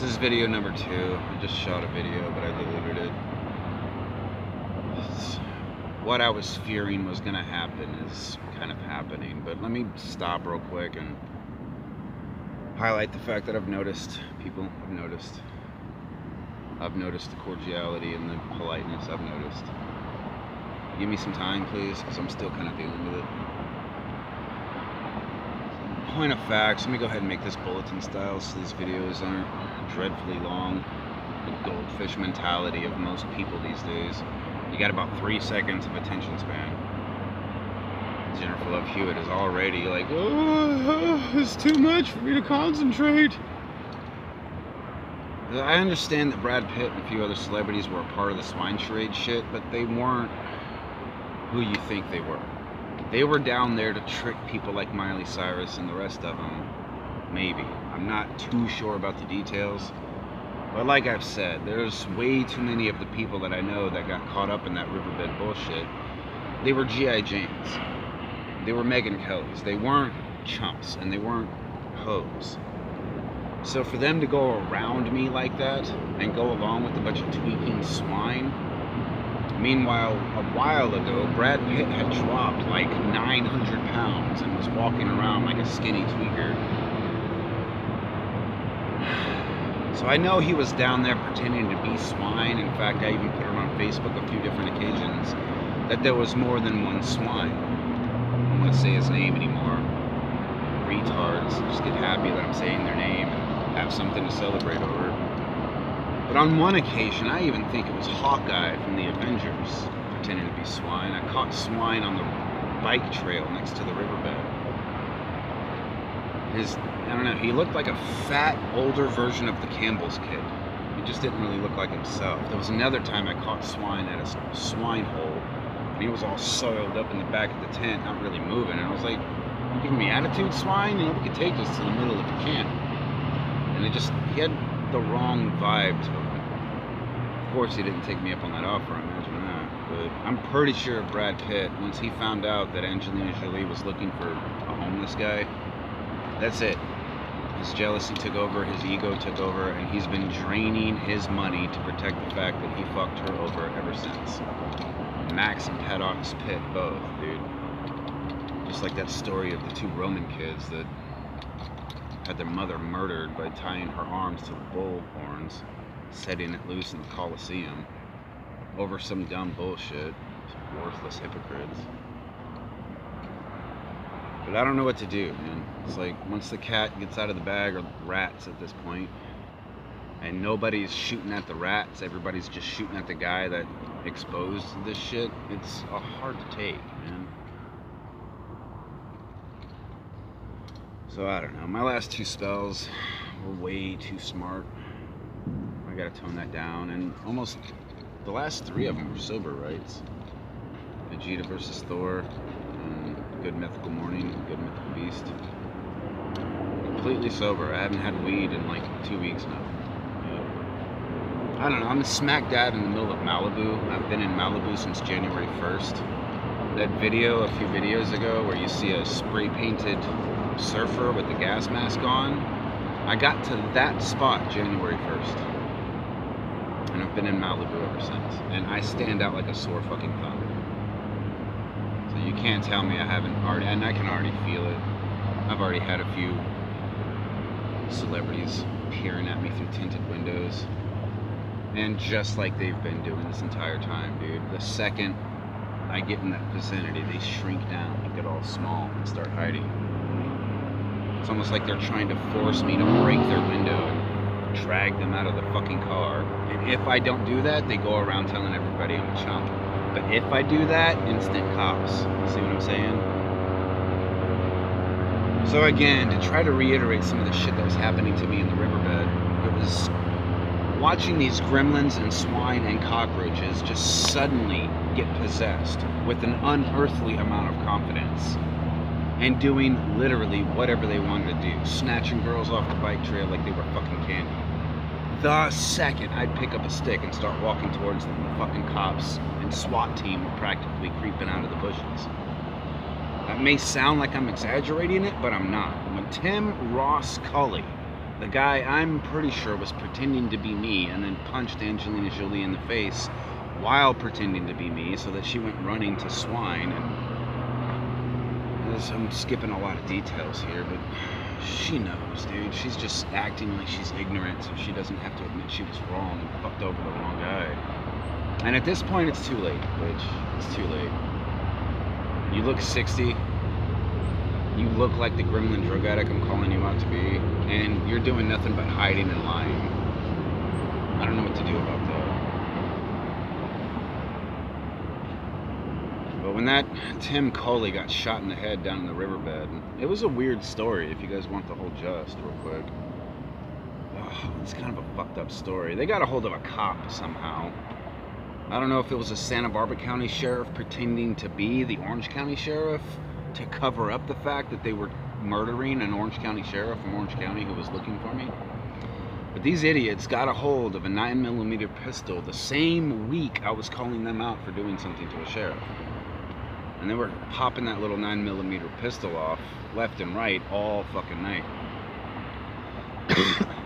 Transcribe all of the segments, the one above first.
This is video number 2. I just shot a video, but I deleted it. What I was fearing was going to happen is kind of happening. But let me stop real quick and highlight the fact that I've noticed people. I've noticed the cordiality and the politeness. I've noticed. Give me some time, please, because I'm still kind of dealing with it. Point of facts, let me go ahead and make this bulletin style so these videos aren't dreadfully long. The goldfish mentality of most people these days. You got about 3 seconds of attention span. Jennifer Love Hewitt is already like, oh, it's too much for me to concentrate. I understand that Brad Pitt and a few other celebrities were a part of the swine charade shit, but they weren't who you think they were. They were down there to trick people like Miley Cyrus and the rest of them. Maybe. I'm not too sure about the details. But like I've said, there's way too many of the people that I know that got caught up in that riverbed bullshit. They were G.I. Janes. They were Megyn Kellys. They weren't chumps and they weren't hoes. So for them to go around me like that and go along with a bunch of tweaking swine. Meanwhile, a while ago, Brad Pitt had dropped like 900 pounds and was walking around like a skinny tweaker. So I know he was down there pretending to be swine. In fact, I even put it on Facebook a few different occasions that there was more than one swine. I don't want to say his name anymore. Retards just get happy that I'm saying their name and have something to celebrate over. But on one occasion, I even think it was Hawkeye from the Avengers pretending to be swine. I caught swine on the bike trail next to the riverbed. I don't know, he looked like a fat, older version of the Campbell's kid. He just didn't really look like himself. There was another time I caught swine at a swine hole, and he was all soiled up in the back of the tent, not really moving. And I was like, you giving me attitude, swine? You know, we could take this to the middle of the camp. And he had the wrong vibe to him. Of course, he didn't take me up on that offer, imagine that. But I'm pretty sure Brad Pitt, once he found out that Angelina Jolie was looking for a homeless guy, that's it. His jealousy took over, his ego took over, and he's been draining his money to protect the fact that he fucked her over ever since. Max and Paddock's Pitt both, dude. Just like that story of the 2 Roman kids that had their mother murdered by tying her arms to the bull horns, setting it loose in the Colosseum over some dumb bullshit. Some worthless hypocrites. But I don't know what to do, man. It's like once the cat gets out of the bag, or rats at this point, and nobody's shooting at the rats, everybody's just shooting at the guy that exposed this shit, it's hard to take, man. So I don't know. My last 2 spells were way too smart. I gotta tone that down, and almost the last 3 of them were sober rights. Vegeta versus Thor, and Good Mythical Morning, Good Mythical Beast. Completely sober. I haven't had weed in like 2 weeks now. I don't know, I'm smack dab in the middle of Malibu. I've been in Malibu since January 1st. That video a few videos ago where you see a spray painted surfer with the gas mask on, I got to that spot January 1st. And I've been in Malibu ever since. And I stand out like a sore fucking thumb. So you can't tell me I haven't already, and I can already feel it. I've already had a few celebrities peering at me through tinted windows. And just like they've been doing this entire time, dude. The second I get in that vicinity, they shrink down and get all small and start hiding. It's almost like they're trying to force me to break their window and drag them out of the fucking car. And if I don't do that, they go around telling everybody I'm a chump. But if I do that, instant cops. See what I'm saying? So again, to try to reiterate some of the shit that was happening to me in the riverbed, it was watching these gremlins and swine and cockroaches just suddenly get possessed with an unearthly amount of confidence and doing literally whatever they wanted to do, snatching girls off the bike trail like they were fucking candy. The second I'd pick up a stick and start walking towards them, the fucking cops and SWAT team were practically creeping out of the bushes. That may sound like I'm exaggerating it, but I'm not. When Tim Ross Cully the guy, I'm pretty sure, was pretending to be me and then punched Angelina Jolie in the face while pretending to be me, so that she went running to swine. And I'm skipping a lot of details here, but she knows, dude. She's just acting like she's ignorant so she doesn't have to admit she was wrong and fucked over the wrong guy. And at this point, it's too late, bitch. It's too late. You look 60. You look like the gremlin drug addict I'm calling you out to be, and you're doing nothing but hiding and lying. I don't know what to do about that. But when that Tim Coley got shot in the head down in the riverbed, it was a weird story if you guys want the whole gist real quick. Oh, it's kind of a fucked up story. They got a hold of a cop somehow. I don't know if it was a Santa Barbara County sheriff pretending to be the Orange County sheriff to cover up the fact that they were murdering an Orange County sheriff from Orange County who was looking for me. But these idiots got a hold of a 9mm pistol the same week I was calling them out for doing something to a sheriff. And they were popping that little 9mm pistol off left and right all fucking night.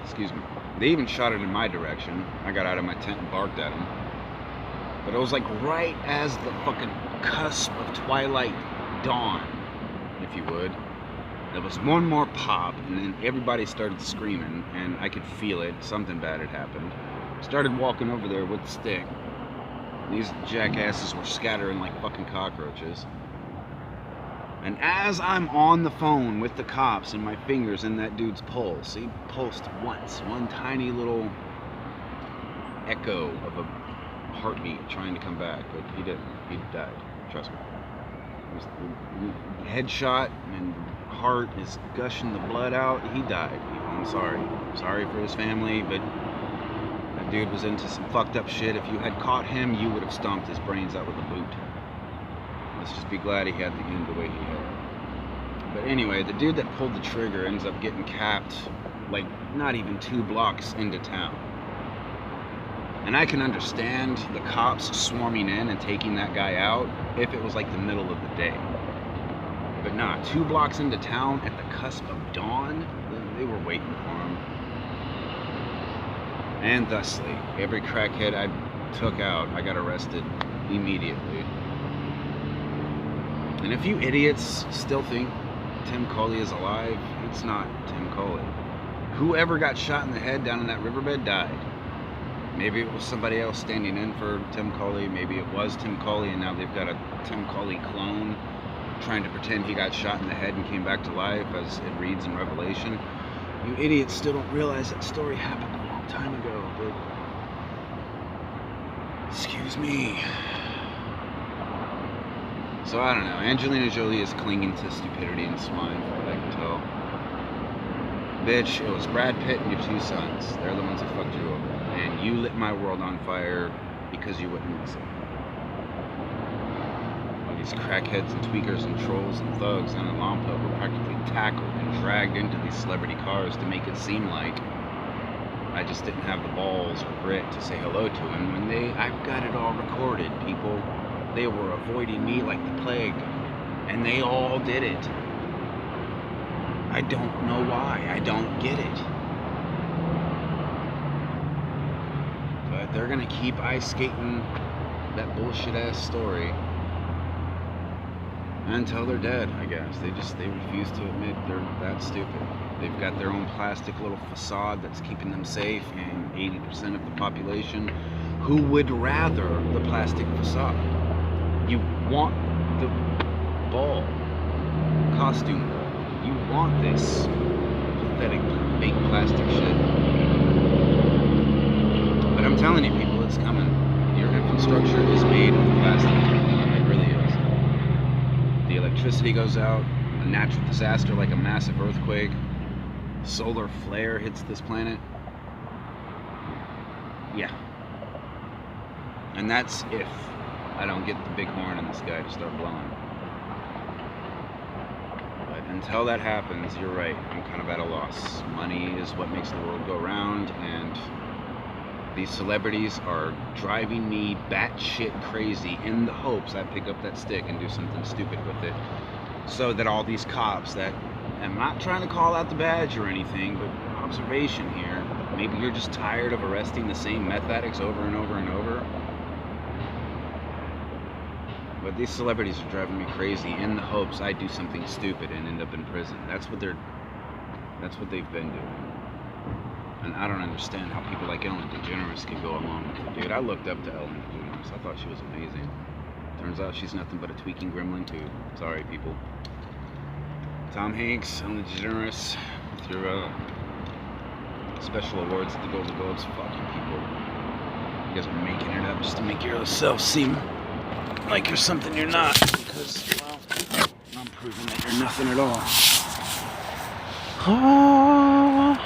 Excuse me. They even shot it in my direction. I got out of my tent and barked at them. But it was like right as the fucking cusp of twilight dawn, if you would. There was one more pop, and then everybody started screaming, and I could feel it. Something bad had happened. Started walking over there with the stick. These jackasses were scattering like fucking cockroaches. And as I'm on the phone with the cops and my fingers in that dude's pulse, he pulsed once, one tiny little echo of a heartbeat trying to come back, but he didn't. He died. Trust me. Headshot and heart is gushing the blood out. He died. I'm sorry. Sorry for his family, but that dude was into some fucked up shit. If you had caught him, you would have stomped his brains out with a boot. Let's just be glad he had the end the way he had. But anyway, the dude that pulled the trigger ends up getting capped like not even 2 blocks into town. And I can understand the cops swarming in and taking that guy out if it was like the middle of the day. But nah, 2 blocks into town at the cusp of dawn, they were waiting for him. And thusly, every crackhead I took out, I got arrested immediately. And if you idiots still think Tim Coley is alive, it's not Tim Coley. Whoever got shot in the head down in that riverbed died. Maybe it was somebody else standing in for Tim Coley. Maybe it was Tim Coley, and now they've got a Tim Coley clone trying to pretend he got shot in the head and came back to life, as it reads in Revelation. You idiots still don't realize that story happened a long time ago, but... Excuse me. So I don't know. Angelina Jolie is clinging to stupidity and swine, from what I can tell. Bitch, it was Brad Pitt and your 2 sons. They're the ones that fucked you over. And you lit my world on fire because you wouldn't listen. All these crackheads and tweakers and trolls and thugs down in Lompoc were practically tackled and dragged into these celebrity cars to make it seem like I just didn't have the balls or grit to say hello to him when I've got it all recorded, people. They were avoiding me like the plague. And they all did it. I don't know why. I don't get it. But they're gonna keep ice skating that bullshit ass story until they're dead, I guess. They refuse to admit they're that stupid. They've got their own plastic little facade that's keeping them safe, and 80% of the population who would rather the plastic facade. You want the ball, costume ball. You want this pathetic fake plastic shit. But I'm telling you, people, it's coming. Your infrastructure is made of plastic. It really is. The electricity goes out, a natural disaster like a massive earthquake, solar flare hits this planet. Yeah. And that's if I don't get the big horn in the sky to start blowing. Until that happens, you're right, I'm kind of at a loss. Money is what makes the world go round, and these celebrities are driving me batshit crazy in the hopes I pick up that stick and do something stupid with it. So that all these cops that, I'm not trying to call out the badge or anything, but observation here. Maybe you're just tired of arresting the same meth addicts over and over and over. But these celebrities are driving me crazy in the hopes I do something stupid and end up in prison. That's what they've been doing. And I don't understand how people like Ellen DeGeneres can go along with it. Dude, I looked up to Ellen DeGeneres. I thought she was amazing. Turns out she's nothing but a tweaking gremlin too. Sorry, people. Tom Hanks, Ellen DeGeneres, with your special awards at the Golden Globes. Fuck you people. You guys are making it up just to make yourself seem like you're something you're not. Because, well, I'm proving that you're nothing at all.